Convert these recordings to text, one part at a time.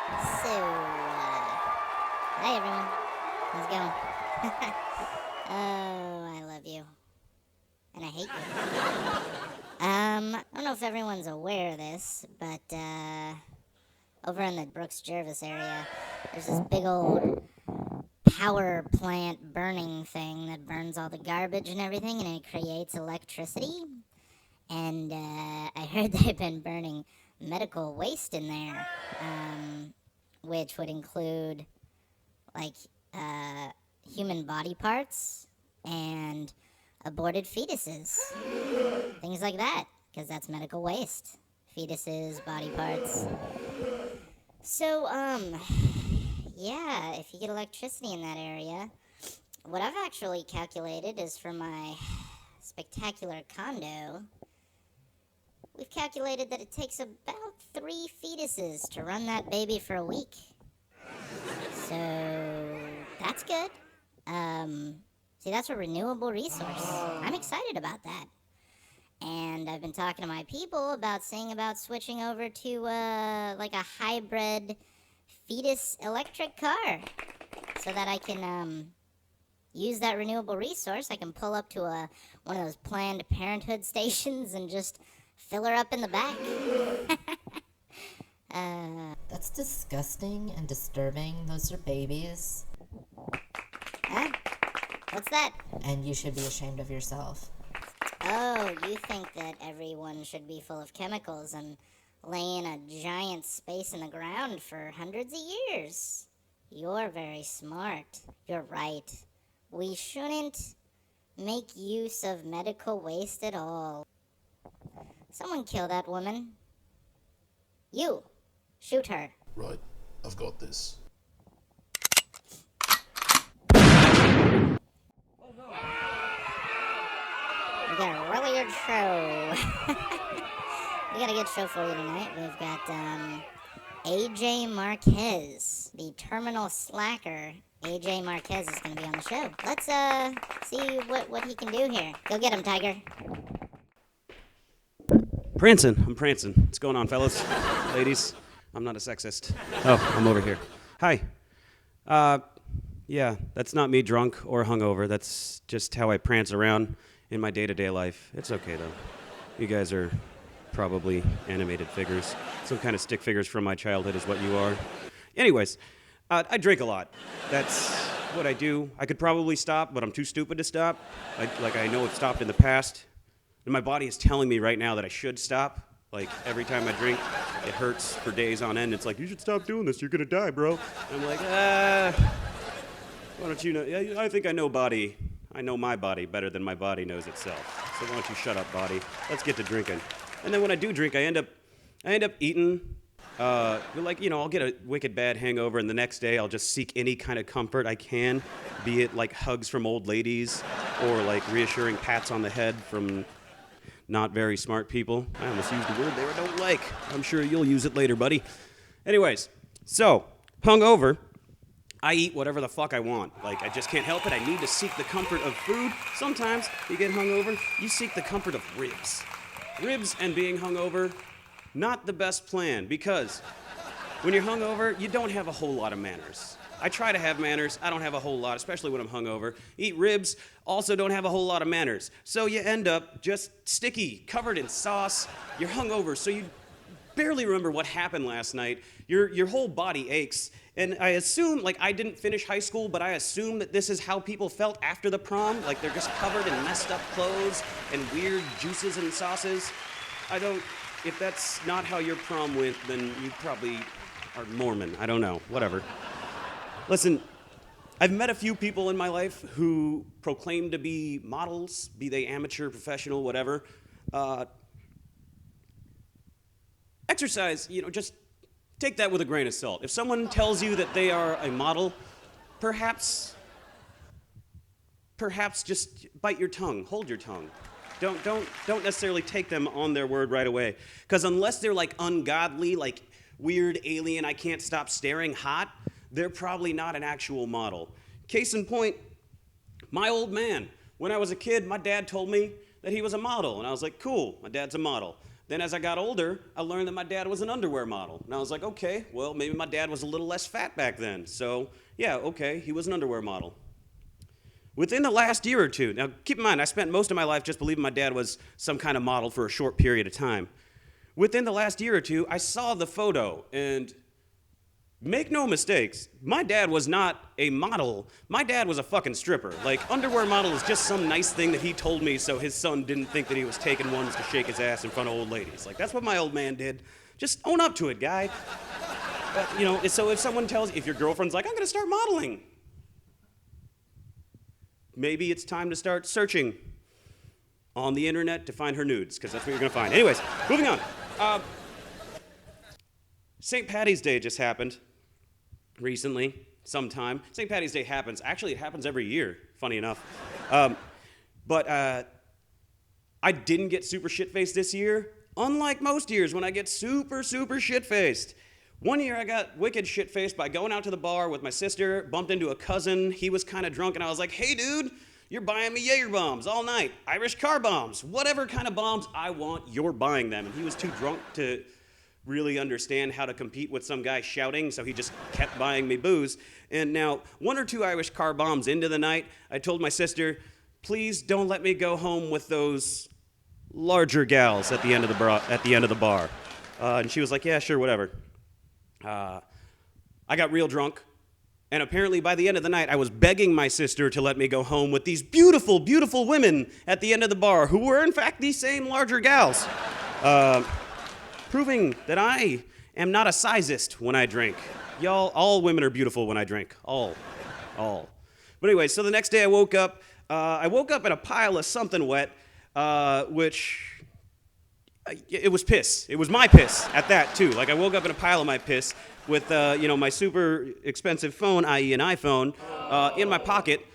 So, hi everyone. How's it going? Oh, I love you. And I hate you. I don't know if everyone's aware of this, but, over in the Brooks Jervis area, there's this big old power plant burning thing that burns all the garbage and everything, and it creates electricity. And, I heard they've been burning medical waste in there, which would include like uh, human body parts and aborted fetuses, things like that, because that's medical waste. Fetuses, body parts. So, yeah, if you get electricity in that area, what I've actually calculated is for my spectacular condo, we've calculated that it takes about 3 fetuses to run that baby for a week. So, that's good. See, that's a renewable resource. I'm excited about that. And I've been talking to my people about saying about switching over to like a hybrid fetus electric car so that I can use that renewable resource. I can pull up to one of those Planned Parenthood stations and just fill her up in the back. That's disgusting and disturbing. Those are babies. Huh? What's that? And you should be ashamed of yourself. Oh, you think that everyone should be full of chemicals and lay in a giant space in the ground for hundreds of years. You're very smart. You're right. We shouldn't make use of medical waste at all. Someone kill that woman. You. Shoot her. Right, I've got this. We got a really good show. We got a good show for you tonight. We've got AJ Marquez, the terminal slacker. AJ Marquez is going to be on the show. Let's see what he can do here. Go get him, Tiger. Prancing. I'm prancing. What's going on, fellas? Ladies? I'm not a sexist. Oh, I'm over here. Hi. Yeah, that's not me drunk or hungover. That's just how I prance around in my day-to-day life. It's okay, though. You guys are probably animated figures. Some kind of stick figures from my childhood is what you are. Anyways, I drink a lot. That's what I do. I could probably stop, but I'm too stupid to stop. I know I've stopped in the past. And my body is telling me right now that I should stop. Like, every time I drink, it hurts for days on end. It's like, you should stop doing this. You're going to die, bro. And I'm like, why don't you know? Yeah, I think I know body. I know my body better than my body knows itself. So why don't you shut up, body? Let's get to drinking. And then when I do drink, I end up eating. I'll get a wicked bad hangover, and the next day I'll just seek any kind of comfort I can, be it like hugs from old ladies or like reassuring pats on the head from not very smart people. I almost used a word there I don't like. I'm sure you'll use it later, buddy. Anyways, so, hungover, I eat whatever the fuck I want. Like, I just can't help it. I need to seek the comfort of food. Sometimes you get hungover, you seek the comfort of ribs. Ribs and being hungover, not the best plan, because when you're hungover, you don't have a whole lot of manners. I try to have manners. I don't have a whole lot, especially when I'm hungover. Eat ribs, also don't have a whole lot of manners. So you end up just sticky, covered in sauce. You're hungover, so you barely remember what happened last night. Your whole body aches. And I assume, like, I didn't finish high school, but I assume that this is how people felt after the prom. Like, they're just covered in messed up clothes and weird juices and sauces. If that's not how your prom went, then you probably are Mormon. I don't know. Whatever. Listen, I've met a few people in my life who proclaim to be models, be they amateur, professional, whatever. Exercise, just take that with a grain of salt. If someone tells you that they are a model, perhaps just bite your tongue, hold your tongue. Don't necessarily take them on their word right away. Because unless they're like ungodly, like weird alien, I can't stop staring hot, they're probably not an actual model. Case in point, my old man. When I was a kid, my dad told me that he was a model, and I was like, cool, my dad's a model. Then as I got older, I learned that my dad was an underwear model. And I was like, okay, well, maybe my dad was a little less fat back then. So, yeah, okay, he was an underwear model. Within the last year or two, now keep in mind, I spent most of my life just believing my dad was some kind of model for a short period of time. Within the last year or two, I saw the photo, and make no mistakes, my dad was not a model. My dad was a fucking stripper. Like, underwear model is just some nice thing that he told me so his son didn't think that he was taking ones to shake his ass in front of old ladies. Like, that's what my old man did. Just own up to it, guy. But, so if someone tells you, if your girlfriend's like, I'm gonna start modeling, maybe it's time to start searching on the internet to find her nudes, because that's what you're gonna find. Anyways, moving on. St. Patty's Day just happened recently, sometime. St. Patty's Day happens. Actually, it happens every year, funny enough. But I didn't get super shit-faced this year, unlike most years when I get super, super shit-faced. One year I got wicked shit-faced by going out to the bar with my sister, bumped into a cousin. He was kind of drunk, and I was like, hey, dude, you're buying me Jaeger bombs all night, Irish car bombs, whatever kind of bombs I want, you're buying them. And he was too drunk to really understand how to compete with some guy shouting, so he just kept buying me booze. And now, 1 or 2 Irish car bombs into the night, I told my sister, please don't let me go home with those larger gals at the end of the bar. And she was like, yeah, sure, whatever. I got real drunk, and apparently by the end of the night, I was begging my sister to let me go home with these beautiful, beautiful women at the end of the bar, who were in fact these same larger gals. Proving that I am not a sizist when I drink. Y'all, all women are beautiful when I drink. All. But anyway, so the next day I woke up in a pile of something wet, which, it was piss. It was my piss at that, too. Like, I woke up in a pile of my piss with, my super expensive phone, i.e. an iPhone, in my pocket,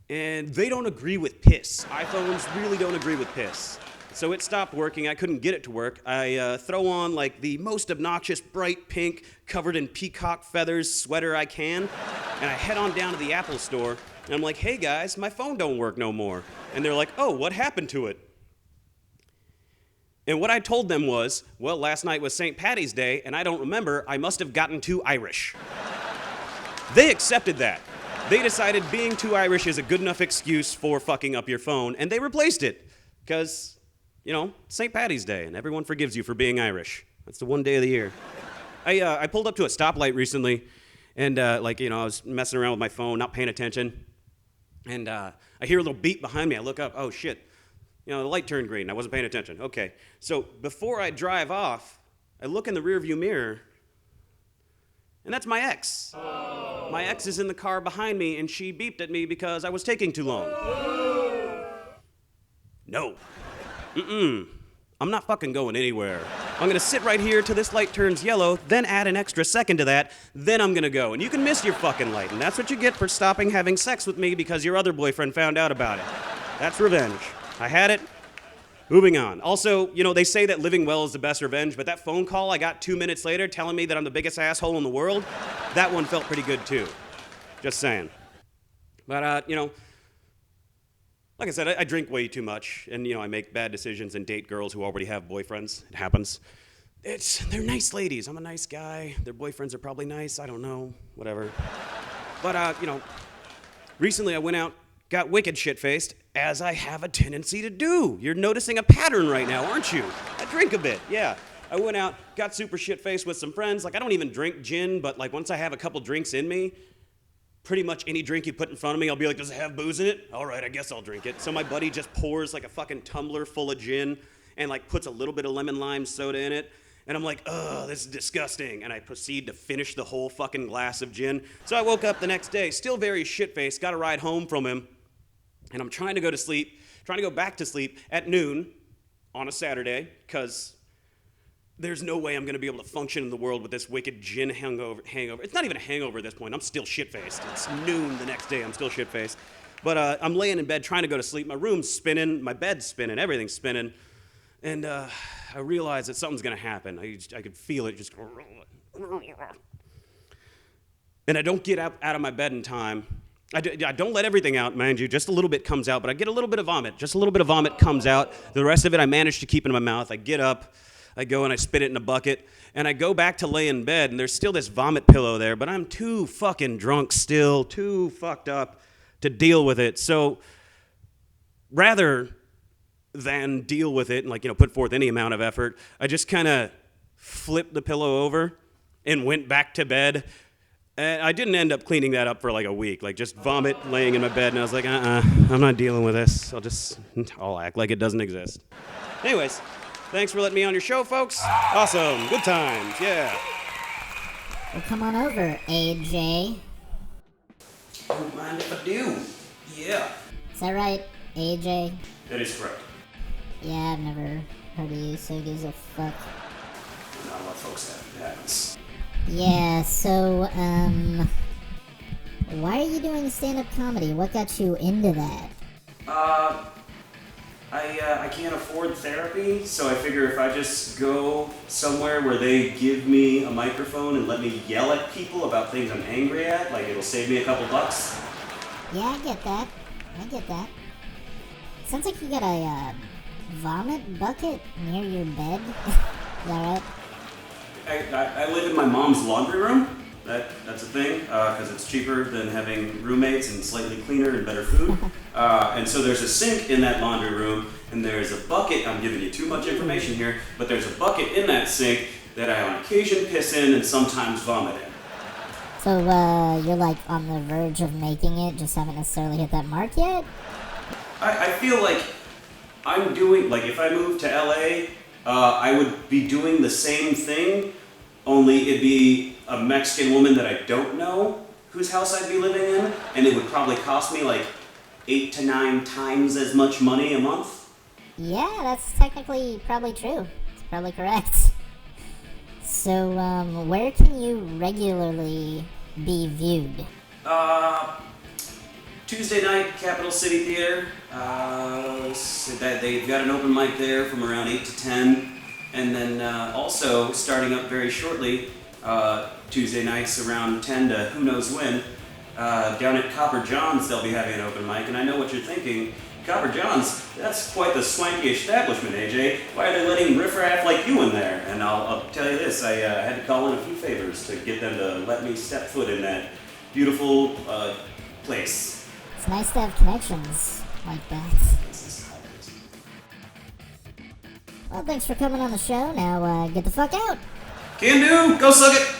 and they don't agree with piss. iPhones really don't agree with piss. So it stopped working. I couldn't get it to work. I throw on like the most obnoxious bright pink covered in peacock feathers sweater I can, and I head on down to the Apple store, and I'm like, hey guys, my phone don't work no more. And they're like, oh, what happened to it? And what I told them was, well, last night was St. Patty's Day, and I don't remember, I must have gotten too Irish. They accepted that. They decided being too Irish is a good enough excuse for fucking up your phone, and they replaced it, because St. Patty's Day, and everyone forgives you for being Irish. That's the one day of the year. I pulled up to a stoplight recently, and I was messing around with my phone, not paying attention, and I hear a little beep behind me. I look up, oh shit, the light turned green. I wasn't paying attention. Okay, so before I drive off, I look in the rearview mirror, and that's my ex. My ex is in the car behind me, and she beeped at me because I was taking too long. No. I'm not fucking going anywhere. I'm gonna sit right here till this light turns yellow, then add an extra second to that, then I'm gonna go. And you can miss your fucking light, and that's what you get for stopping having sex with me because your other boyfriend found out about it. That's revenge. I had it. Moving on. Also, they say that living well is the best revenge, but that phone call I got 2 minutes later telling me that I'm the biggest asshole in the world, that one felt pretty good too. Just saying. But, like I said, I drink way too much, and, I make bad decisions and date girls who already have boyfriends. It happens. They're nice ladies. I'm a nice guy. Their boyfriends are probably nice. I don't know. Whatever. But, recently I went out, got wicked shit-faced, as I have a tendency to do. You're noticing a pattern right now, aren't you? I drink a bit, yeah. I went out, got super shit-faced with some friends. Like, I don't even drink gin, but, once I have a couple drinks in me, pretty much any drink you put in front of me, I'll be like, does it have booze in it? All right, I guess I'll drink it. So my buddy just pours a fucking tumbler full of gin and puts a little bit of lemon lime soda in it. And I'm like, ugh, this is disgusting. And I proceed to finish the whole fucking glass of gin. So I woke up the next day, still very shit-faced, got a ride home from him. And I'm trying to go back to sleep at noon on a Saturday, because there's no way I'm going to be able to function in the world with this wicked gin hangover. It's not even a hangover at this point. I'm still shit-faced. It's noon the next day. I'm still shit-faced. But I'm laying in bed trying to go to sleep. My room's spinning. My bed's spinning. Everything's spinning. And I realize that something's going to happen. I could feel it just... And I don't get out of my bed in time. I don't let everything out, mind you. Just a little bit comes out, but I get a little bit of vomit. Just a little bit of vomit comes out. The rest of it I manage to keep in my mouth. I get up. I go and I spit it in a bucket, and I go back to lay in bed, and there's still this vomit pillow there, but I'm too fucking drunk still, too fucked up to deal with it. So rather than deal with it and, like, put forth any amount of effort, I just kind of flipped the pillow over and went back to bed. And I didn't end up cleaning that up for like a week, like just vomit laying in my bed, and I was like, I'm not dealing with this. I'll act like it doesn't exist. Anyways, thanks for letting me on your show, folks. Awesome, good times, yeah. Well, come on over, AJ. Don't mind if I do. Yeah. Is that right, AJ? That is correct. Yeah, I've never heard of you, so who gives a fuck? Not a lot of folks have. It happens. Yeah, so, why are you doing stand-up comedy? What got you into that? I can't afford therapy, so I figure if I just go somewhere where they give me a microphone and let me yell at people about things I'm angry at, like it'll save me a couple bucks. Yeah, I get that. Sounds like you got a, vomit bucket near your bed. Is that right? I live in my mom's laundry room. That's a thing, because it's cheaper than having roommates and slightly cleaner and better food. And so there's a sink in that laundry room, and there's a bucket. I'm giving you too much information here, but there's a bucket in that sink that I on occasion piss in and sometimes vomit in. So, you're like on the verge of making it, just haven't necessarily hit that mark yet? I feel like I'm doing, like if I moved to LA, I would be doing the same thing, only it'd be a Mexican woman that I don't know whose house I'd be living in, and it would probably cost me like 8 to 9 times as much money a month. Yeah, that's technically probably true. It's probably correct. So, where can you regularly be viewed? Tuesday night, Capital City Theater. They've got an open mic there from around 8 to 10. And then also, starting up very shortly, Tuesday nights around 10 to who knows when, down at Copper John's they'll be having an open mic. And I know what you're thinking. Copper John's, that's quite the swanky establishment, AJ. Why are they letting riffraff like you in there? And I'll tell you this, I had to call in a few favors to get them to let me step foot in that beautiful place. It's nice to have connections like that. Well, thanks for coming on the show. Now, get the fuck out. Can do! Go suck it!